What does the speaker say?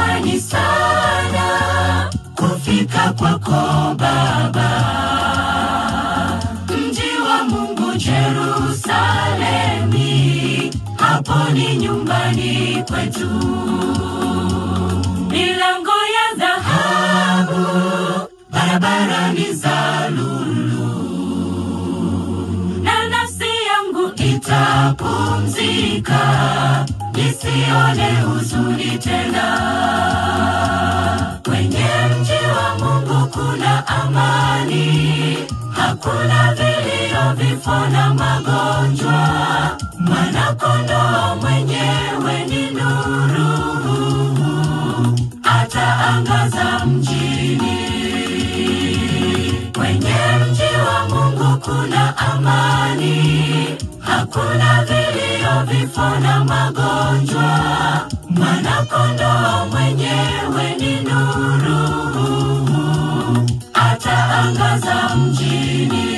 natamani sana kufika kwako Baba, mji wa Mungu Yerusalemi, hapo ni nyumbani kwetu. Milango ya dhahabu, barabara ni za lulu, na nafsi yangu itapumzika, nisione huzuni tena. Kwenye mji wa Mungu kuna amani, hakuna vilio, vifo na magonjwa. Mwana-Kondoo mwenyewe ni nuru, ataangaza mjini. Kwenye mji wa Mungu kuna amani, hakuna vilio, vifo na magonjwa. Mwana-Kondoo mwenyewe ni nuru, ataangaza mjini.